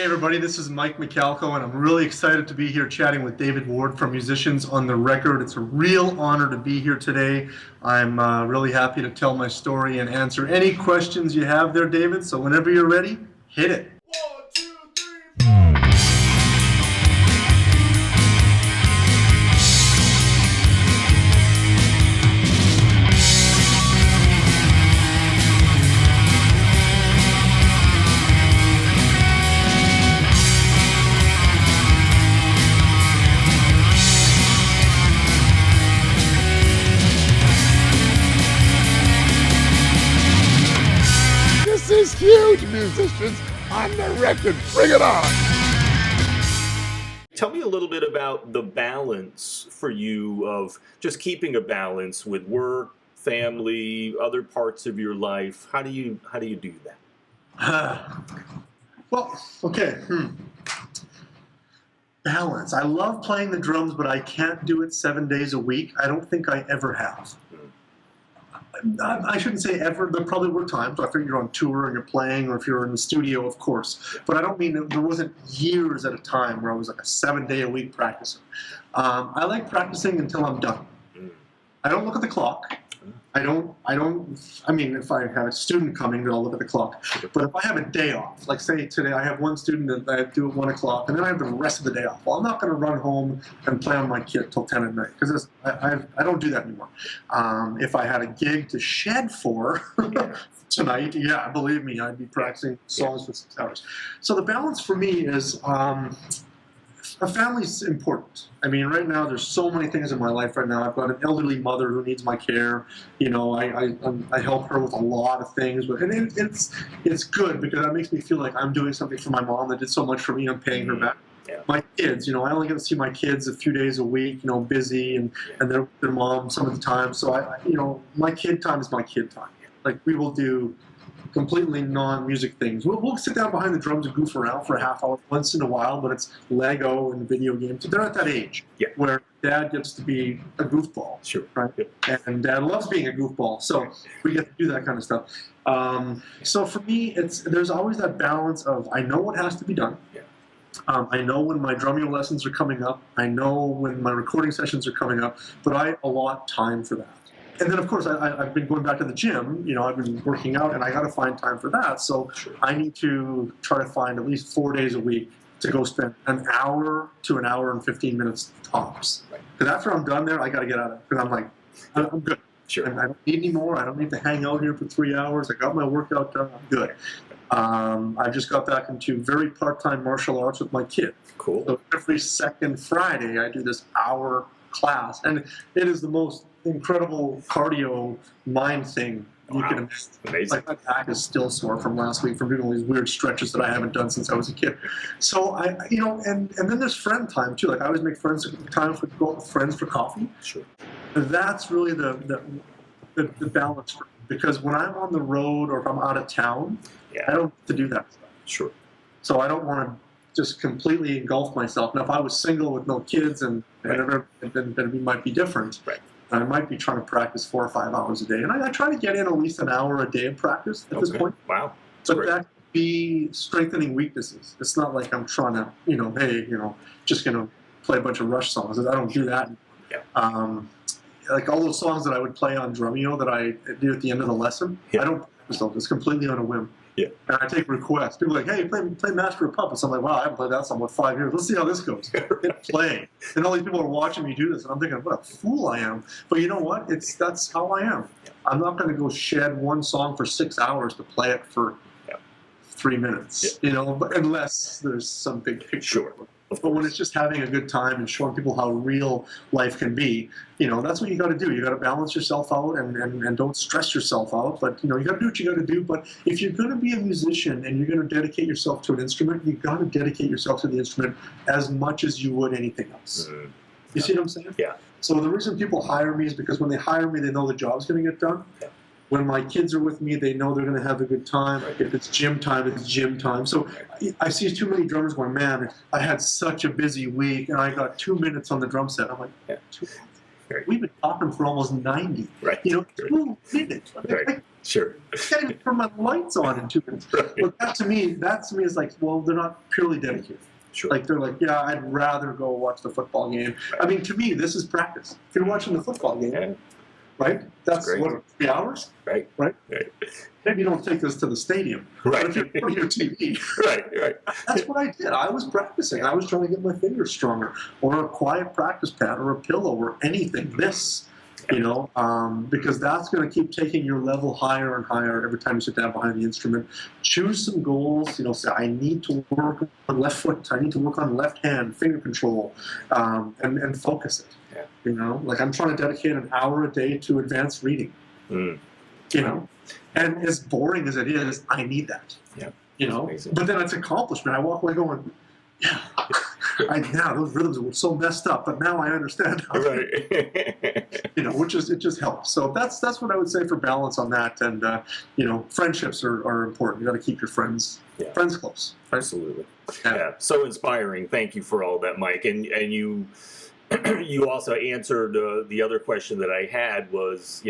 everybody, this is Mike Michalkow, and I'm really excited to be here chatting with David Ward from Musicians on the Record. It's a real honor to be here today. I'm really happy to tell my story and answer any questions you have there, David. So whenever you're ready, hit it. 1, 2, 3, 4. This is huge, Musicians on the Record. Bring it on. Tell me a little bit about the balance for you of just keeping a balance with work, family, other parts of your life. How do you do that? Well, okay. Balance. I love playing the drums, but I can't do it 7 days a week. I don't think I ever have. I shouldn't say ever. There probably were times. I think you're on tour and you're playing, or if you're in the studio, of course. But I don't mean there wasn't years at a time where I was like a 7-day-a-week practicer. I like practicing until I'm done. I don't look at the clock. I mean, if I have a student coming, then I'll look at the clock. But if I have a day off, like say today, I have one student that I do at 1 o'clock, and then I have the rest of the day off. Well, I'm not going to run home and play on my kit till 10 at night, because I don't do that anymore. If I had a gig to shed for tonight, yeah, believe me, I'd be practicing songs for 6 hours. So the balance for me is a family's important. I mean, right now there's so many things in my life right now. I've got an elderly mother who needs my care. You know, I help her with a lot of things, but it's good because that makes me feel like I'm doing something for my mom that did so much for me. I'm paying her back. Yeah. My kids, you know, I only get to see my kids a few days a week. You know, busy and they're with their mom some of the time. So you know, my kid time is my kid time. Like we will do completely non-music things. We'll sit down behind the drums and goof around for a half hour once in a while, but it's Lego and video games. So they're at that age where dad gets to be a goofball, right? Yep. And dad loves being a goofball, so we get to do that kind of stuff. So for me, there's always that balance of I know what has to be done. I know when my drumming lessons are coming up. I know when my recording sessions are coming up, but I allot time for that. And then, of course, I've been going back to the gym. You know, I've been working out, and I got to find time for that. So I need to try to find at least 4 days a week to go spend an hour to an hour and 15 minutes tops. Because after I'm done there, I got to get out of it. Because I'm like, I'm good. And I don't need any more. I don't need to hang out here for 3 hours. I got my workout done. I'm good. I just got back into very part-time martial arts with my kid. Cool. So every second Friday, I do this hour class, and it is the most incredible cardio mind thing you can imagine. Amazing. Like my back is still sore from last week from doing all these weird stretches that I haven't done since I was a kid. So you know, and then there's friend time too. Like I always make time for go out with friends for coffee. Sure. And that's really the balance for me. Because when I'm on the road or if I'm out of town, I don't get to do that stuff. Sure. So I don't want to just completely engulf myself. Now, if I was single with no kids then it might be different. Right. I might be trying to practice 4 or 5 hours a day. And I try to get in at least an hour a day of practice at this point. Wow. But that could be strengthening weaknesses. It's not like I'm trying to, you know, hey, you know, just going to play a bunch of Rush songs. I don't do that. Yeah. Like all those songs that I would play on Drumeo that I do at the end of the lesson, I don't practice those. It's completely on a whim. Yeah. And I take requests. People are like, hey, play Master of Puppets. I'm like, wow, I haven't played that song in 5 years. Let's see how this goes. Play. And all these people are watching me do this, and I'm thinking, what a fool I am. But you know what? That's how I am. I'm not going to go shed one song for 6 hours to play it for 3 minutes, you know, unless there's some big picture. Sure. But when it's just having a good time and showing people how real life can be, you know, that's what you got to do. You got to balance yourself out and don't stress yourself out. But, you know, you got to do what you got to do. But if you're going to be a musician and you're going to dedicate yourself to an instrument, you got to dedicate yourself to the instrument as much as you would anything else. You see what I'm saying? Yeah. So the reason people hire me is because when they hire me, they know the job's going to get done. Yeah. When my kids are with me, they know they're going to have a good time. If it's gym time, it's gym time. So I see too many drummers going, man, I had such a busy week, and I got 2 minutes on the drum set. I'm like, 2 minutes? Right. We've been talking for almost 90. Right. 2 minutes. Right. Sure. I can't even turn my lights on in 2 minutes. Right. But that to me is like, well, they're not purely dedicated. Sure. Like they're like, yeah, I'd rather go watch the football game. I mean, to me, this is practice. If you're watching the football game, Yeah. right? That's great. what, 3 hours? Right. Right? Right. Maybe you don't take this to the stadium. Right. But if you're putting your TV, Right. that's what I did. I was practicing. I was trying to get my fingers stronger, or a quiet practice pad, or a pillow, or anything. This, because that's going to keep taking your level higher and higher every time you sit down behind the instrument. Choose some goals. Say, I need to work on left foot. I need to work on left hand, finger control, and focus it. Yeah. Like I'm trying to dedicate an hour a day to advanced reading. Mm. And as boring as it is, I need that. Yeah. But then it's accomplishment. I walk away going, yeah, those rhythms were so messed up, but now I understand how Right. it just helps. So that's what I would say for balance on that. And friendships are important. You got to keep your friends close. Right? Absolutely. Yeah. So inspiring. Thank you for all that, Mike. And you you also answered the other question that I had was,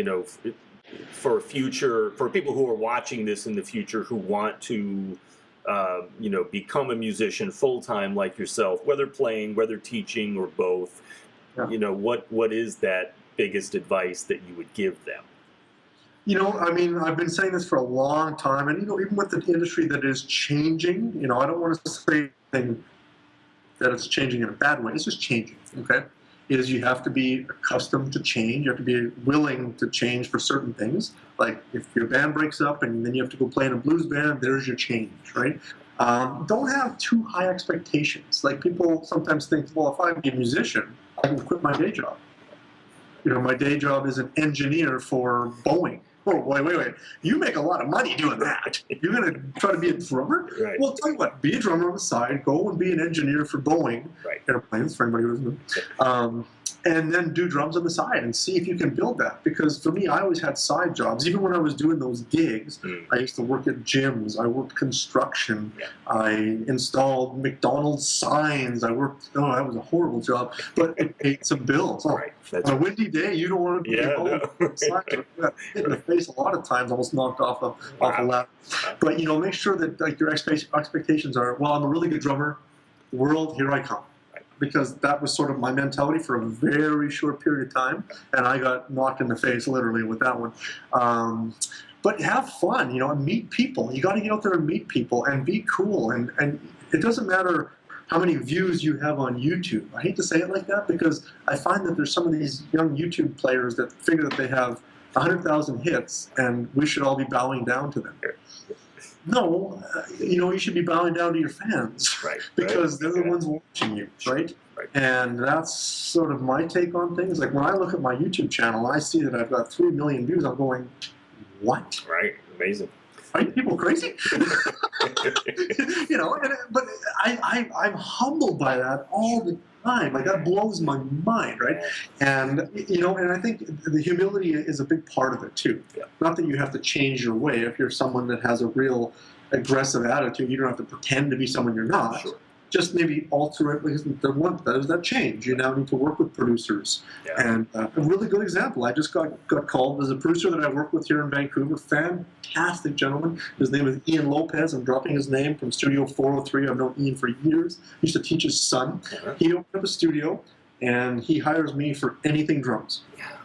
for people who are watching this in the future who want to become a musician full-time like yourself, whether playing, whether teaching, or both, what is that biggest advice that you would give them? I've been saying this for a long time, and even with the industry that is changing, I don't want to say anything that it's changing in a bad way. It's just changing, okay? Is you have to be accustomed to change. You have to be willing to change for certain things. Like if your band breaks up and then you have to go play in a blues band, there's your change, right? Don't have too high expectations. Like people sometimes think, well, if I'm a musician, I can quit my day job. My day job is an engineer for Boeing. Oh, wait. You make a lot of money doing that. You're going to try to be a drummer? Right. Well, tell you what, be a drummer on the side, go and be an engineer for Boeing airplanes, for anybody who doesn't know. And then do drums on the side and see if you can build that. Because for me, I always had side jobs. Even when I was doing those gigs, I used to work at gyms. I worked construction. Yeah. I installed McDonald's signs. that was a horrible job, but it paid some bills. Right. On a windy day, you don't want to be hit in the face a lot of times, almost knocked off a ladder. But make sure that like your expectations are, well, I'm a really good drummer. World, here I come. Because that was sort of my mentality for a very short period of time, and I got knocked in the face literally with that one. But have fun, and meet people. You got to get out there and meet people and be cool. And it doesn't matter how many views you have on YouTube. I hate to say it like that because I find that there's some of these young YouTube players that figure that they have 100,000 hits, and we should all be bowing down to them. No, you should be bowing down to your fans, right? Because they're the ones watching you, right? And that's sort of my take on things. Like when I look at my YouTube channel, I see that I've got 3 million views. I'm going, what? Right, amazing. Are you people crazy? But I'm humbled by that all the time. Like that blows my mind, right? And and I think the humility is a big part of it too. Yeah. Not that you have to change your way. If you're someone that has a real aggressive attitude, you don't have to pretend to be someone you're not. Sure. Just maybe alter it because there's that change. You now need to work with producers. Yeah. And a really good example, I just got called. There's a producer that I work with here in Vancouver, fantastic gentleman. His name is Ian Lopez. I'm dropping his name from Studio 403. I've known Ian for years. He used to teach his son. He opened up a studio, and he hires me for anything drums. Yeah.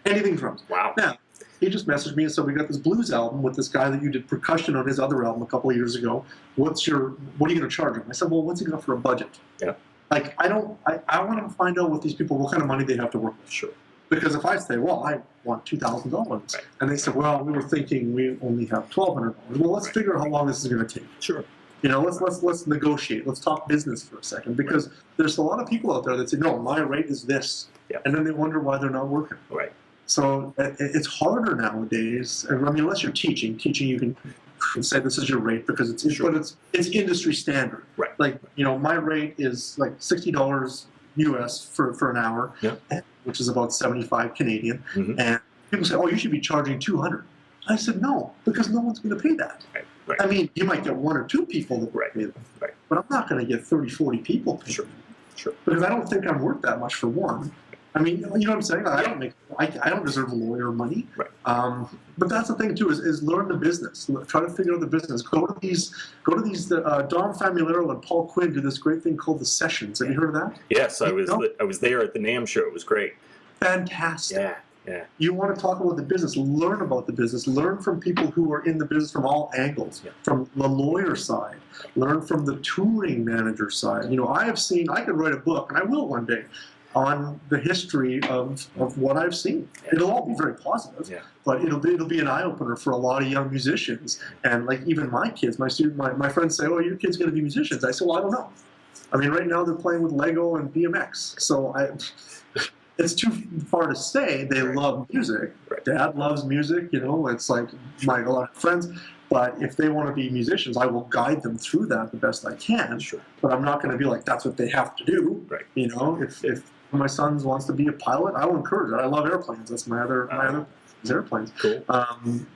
Anything drums. Wow. Now, he just messaged me and said, we got this blues album with this guy that you did percussion on his other album a couple of years ago. What are you going to charge him? I said, well, what's he got for a budget? Yeah. Like, I want to find out what these people, what kind of money they have to work with. Sure. Because if I say, well, I want $2,000, and they said, well, we were thinking we only have $1,200. Well, let's figure out how long this is going to take. Sure. Let's negotiate. Let's talk business for a second, because there's a lot of people out there that say, no, my rate is this. Yeah. And then they wonder why they're not working. Right. So it's harder nowadays. I mean, unless you're teaching you can say this is your rate because it's industry standard. Right. Like, my rate is like $60 US for an hour, which is about 75 Canadian. Mm-hmm. And people say, oh, you should be charging 200. I said, no, because no one's going to pay that. Right. Right. I mean, you might get 1 or 2 people that pay that. Right. But I'm not going to get 30, 40 people paying. Sure. Because I don't think I'm worth that much for one. I mean, you know what I'm saying? I don't deserve a lawyer money. Right. But that's the thing too is learn the business. Try to figure out the business. Go to these. Dom Famularo and Paul Quinn do this great thing called the Sessions. Have you heard of that? Yes, I was there at the NAMM show. It was great. Fantastic. Yeah. Yeah. You want to talk about the business, learn about the business, learn from people who are in the business from all angles, from the lawyer side, learn from the touring manager side. You know, I could write a book, and I will one day, on the history of what I've seen. It'll all be very positive, but it'll be an eye-opener for a lot of young musicians. And like even my kids, my friends say, oh, your kid's going to be musicians. I say, well, I don't know. I mean, right now they're playing with Lego and BMX. So it's too far to say they love music. Right. Dad loves music, you know, it's like a lot of friends. But if they want to be musicians, I will guide them through that the best I can. Sure. But I'm not going to be like, that's what they have to do. Right. You know, if my son wants to be a pilot, I will encourage it. I love airplanes. That's my other airplanes. Cool.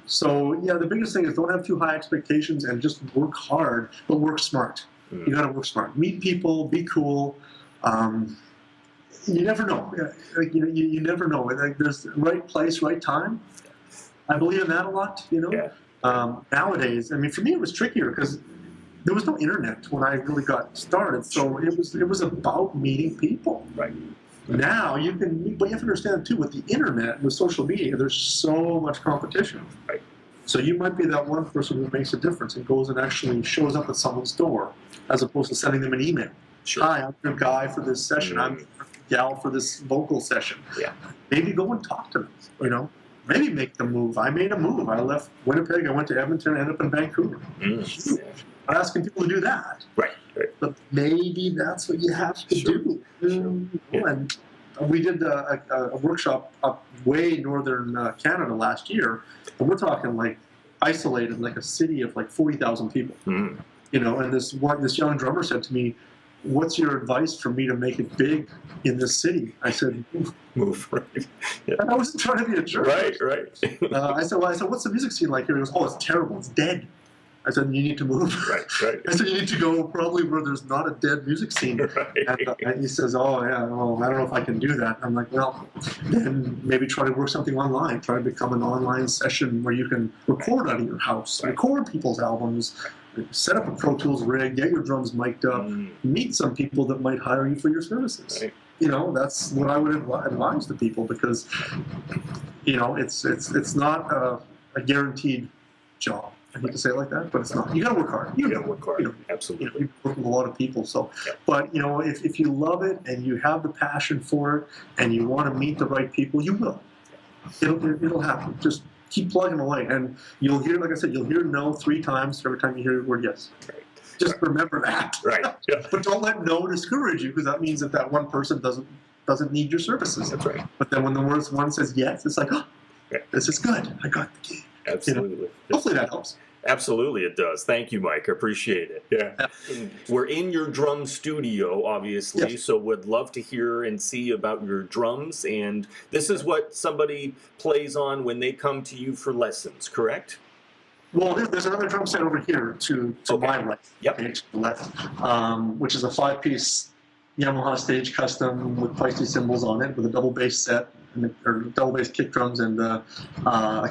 So yeah, the biggest thing is don't have too high expectations and just work hard, but work smart. You got to work smart. Meet people, be cool. You never know. Like, you never know. Like, there's right place, right time. I believe in that a lot. You know. Yeah. Nowadays, I mean, for me, it was trickier because there was no internet when I really got started. So it was about meeting people. Right. Now you can, but you have to understand too, with the internet, with social media, there's so much competition. Right. So you might be that one person who makes a difference and goes and actually shows up at someone's door, as opposed to sending them an email. Sure. Hi, I'm your guy for this session. I'm your gal for this vocal session. Yeah. Maybe go and talk to them. You know. Maybe make the move. I made a move. I left Winnipeg. I went to Edmonton. Ended up in Vancouver. I'm asking people to do that. Right. But maybe that's what you have to do. And we did a workshop up way northern Canada last year, and we're talking like isolated, like a city of like 40,000 people. You know, and this young drummer said to me, "What's your advice for me to make it big in this city?" I said, "Move." Right. Yeah. And I wasn't trying to be a jerk. Right. I said, "What's the music scene like here?" He goes, "Oh, it's terrible. It's dead." I said, "You need to move." Right. I said, "You need to go probably where there's not a dead music scene." Right. And he says, "Oh, yeah, well, I don't know if I can do that." I'm like, "Well, then maybe try to work something online. Try to become an online session where you can record out of your house, record people's albums, set up a Pro Tools rig, get your drums mic'd up, meet some people that might hire you for your services." Right. You know, that's what I would advise to people because, you know, it's not a guaranteed job. I hate to say it like that, but it's not. You got to work hard. You got to work hard. You know, absolutely. You know, you work with a lot of people. So, but you know, if you love it and you have the passion for it and you want to meet the right people, you will. It'll happen. Just keep plugging away, and you'll hear, like I said, you'll hear no 3 times every time you hear the word yes. Right. Just remember that. Right. Yeah. But don't let no discourage you, because that means that one person doesn't need your services. That's right. But then when the one says yes, it's like, oh, this is good. I got the gig. Absolutely. You know? Hopefully that helps. Absolutely, it does. Thank you, Mike. I appreciate it. Yeah. We're in your drum studio, obviously, so would love to hear and see about your drums. And this is what somebody plays on when they come to you for lessons, correct? Well, there's another drum set over here to my left, to the left, which is a 5-piece Yamaha stage custom with feisty cymbals on it with a double bass set. Or double bass kick drums and a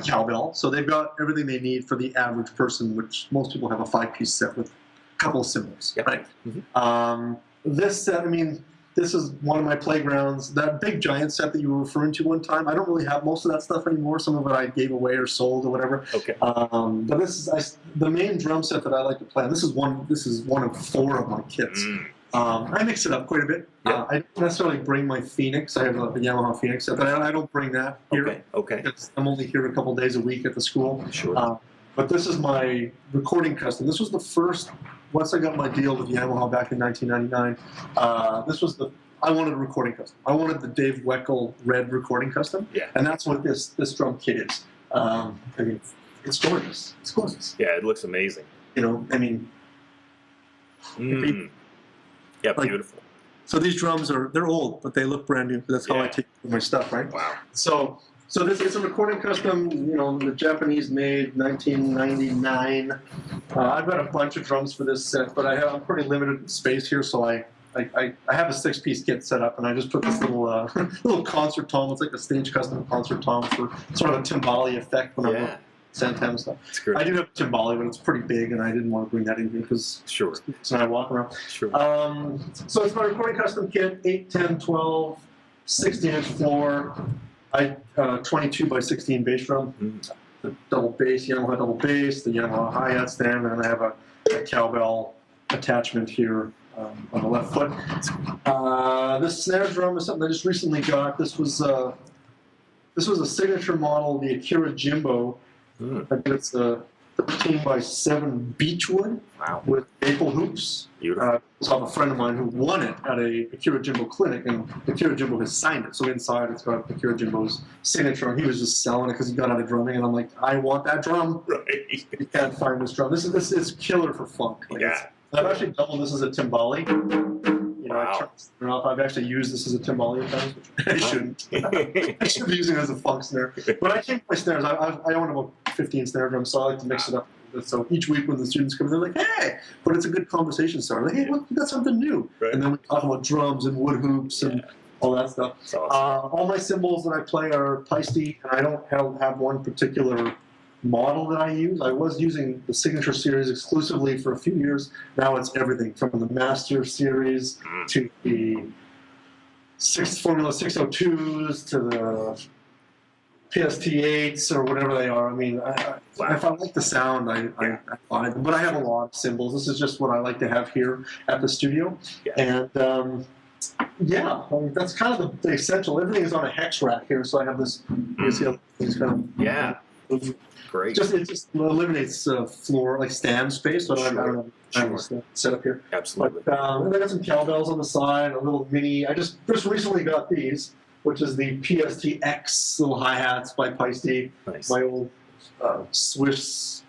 cowbell. So they've got everything they need for the average person, which most people have a 5-piece set with a couple of cymbals, right? Mm-hmm. This set, I mean, this is one of my playgrounds. That big giant set that you were referring to one time, I don't really have most of that stuff anymore. Some of it I gave away or sold or whatever. Okay. But this is the main drum set that I like to play. And this is one of 4 of my kits. I mix it up quite a bit. I don't necessarily bring my Phoenix. I have a Yamaha Phoenix set, but I don't bring that here. Okay. I'm only here a couple days a week at the school. Sure. But this is my recording custom. This was the first, once I got my deal with Yamaha back in 1999, I wanted a recording custom. I wanted the Dave Weckl red recording custom. Yeah. And that's what this drum kit is. I mean, it's gorgeous. It's gorgeous. Yeah, it looks amazing. You know, I mean... Yeah, beautiful. So these drums they're old, but they look brand new. That's how I take my stuff, right? Wow. So this is a recording custom, you know, the Japanese made 1999. I've got a bunch of drums for this set, but I'm pretty limited in space here, so I I have a 6-piece kit set up, and I just put this little little concert tom. It's like a stage custom concert tom for sort of a timbali effect when I'm Santana stuff. That's great. I do have a timbali, but it's pretty big, and I didn't want to bring that in here because Sure. so I walk around. Sure. So it's my recording custom kit: 8, 10, 12, 16-inch floor. 22 by 16 bass drum. The double bass, Yamaha double bass, the Yamaha hi-hat stand, and then I have a cowbell attachment here on the left foot. This snare drum is something I just recently got. This was a signature model, the Akira Jimbo. I think it's a 13 by 7 Beechwood with maple hoops. Beautiful. I have a friend of mine who won it at a Akira Jimbo clinic, and Akira Jimbo has signed it. So inside it's got Akira Jimbo's signature, and he was just selling it because he got out of drumming. And I'm like, I want that drum. Right. You can't find this drum. This is killer for funk. Like I've actually doubled this as a timbali. You know, I've actually used this as a timbali at times, which I shouldn't. I should be using it as a funk snare. But I change my snares. I own about 15 snare drums, so I like to mix it up. So each week when the students come in, they're like, hey, but it's a good conversation starter. Like, hey, look, we got something new. Right. And then we talk about drums and wood hoops and all that stuff. That's awesome. All my cymbals that I play are Peisty, and I don't have one particular model that I use. I was using the Signature series exclusively for a few years. Now it's everything from the Master series to the Formula 602s to the PST8s or whatever they are. I mean, if I like the sound, I buy them. But I have a lot of cymbals. This is just what I like to have here at the studio. And I mean, that's kind of the essential. Everything is on a hex rack here, so I have this. You see how things kind of great. It just eliminates floor like stand space. So I don't have set up here. Absolutely. But, and I got some cowbells on the side, a little mini. I just recently got these, which is the PSTX little hi-hats by Peisty. Nice. My old Swiss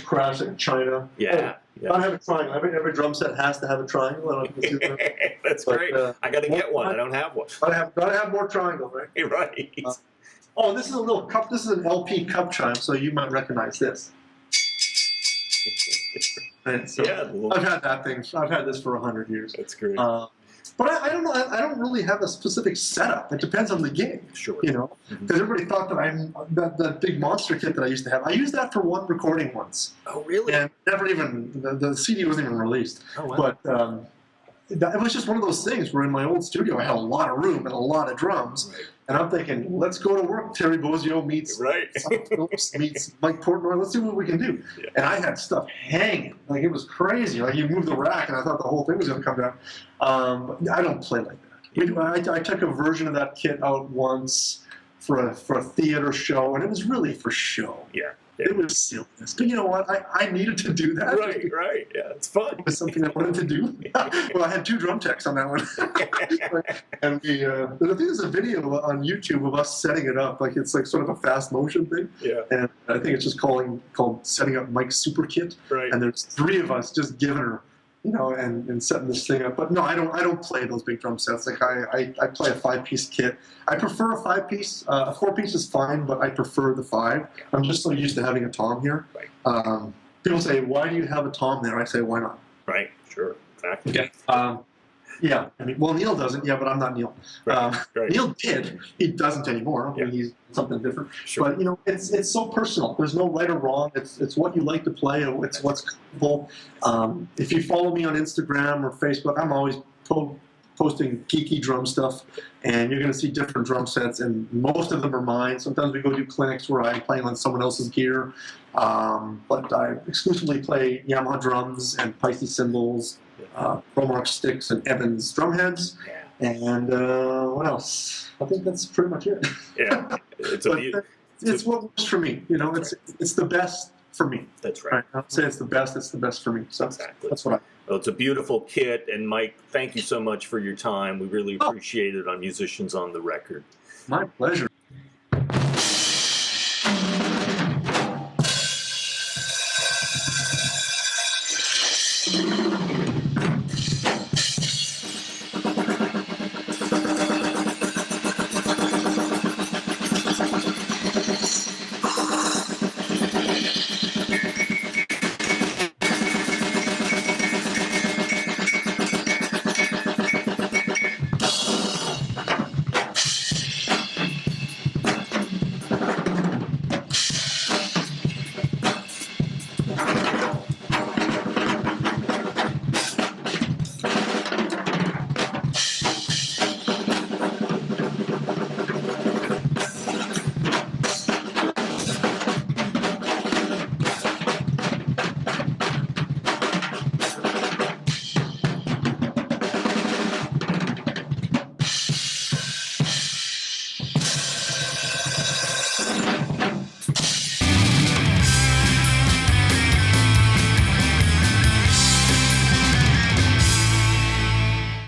crash in China. I have a triangle. Every drum set has to have a triangle. I don't know if you can see that. That's great. I got to get one. I don't have one. Gotta have more triangle, right? Right. This is a little cup. This is an LP cup chime, so you might recognize this. And so I've had that thing. I've had this for 100 years. That's great. But I don't know. I don't really have a specific setup. It depends on the gig. Sure. You know, because everybody thought that that big monster kit that I used to have. I used that for one recording once. Oh, really? And never even the CD wasn't even released. Oh, wow. But it was just one of those things where in my old studio I had a lot of room and a lot of drums, and I'm thinking, let's go to work. Terry Bozzio meets meets Mike Portnoy. Let's see what we can do. Yeah. And I had stuff hanging, like it was crazy. Like you moved the rack, and I thought the whole thing was going to come down. But I don't play like that. I took a version of that kit out once for a theater show, and it was really for show. Yeah. It was silliness. But you know what? I needed to do that. Right. Yeah, it's fun. It was something I wanted to do. Well, I had 2 drum techs on that one. And we, I think there's a video on YouTube of us setting it up. Like it's like sort of a fast motion thing. Yeah. And I think it's just called setting up Mike's Super Kit. Right. And there's 3 of us just giving her, you know, and setting this thing up. But no, I don't play those big drum sets. Like I play a 5-piece kit. I prefer a 5-piece. A 4-piece is fine, but I prefer the 5. I'm just so used to having a tom here. Right. People say, why do you have a tom there? I say, why not? Right. Sure. Exactly. Okay. Yeah. I mean, well, Neil doesn't. Yeah, but I'm not Neil. Right. Neil did. He doesn't anymore. I mean, he's something different. Sure. But you know, it's so personal. There's no right or wrong. It's what you like to play. It's what's comfortable. If you follow me on Instagram or Facebook, I'm always posting geeky drum stuff, and you're going to see different drum sets, and most of them are mine. Sometimes we go do clinics where I'm playing on someone else's gear, but I exclusively play Yamaha drums and Peisty cymbals, Romark sticks and Evans drumheads, and what else? I think that's pretty much it. Yeah, it's what works for me. You know, it's the best for me. That's right. I'll say it's the best. It's the best for me. So that's what I. Well, it's a beautiful kit, and Mike, thank you so much for your time. We really appreciate it on Musicians on the Record. My pleasure.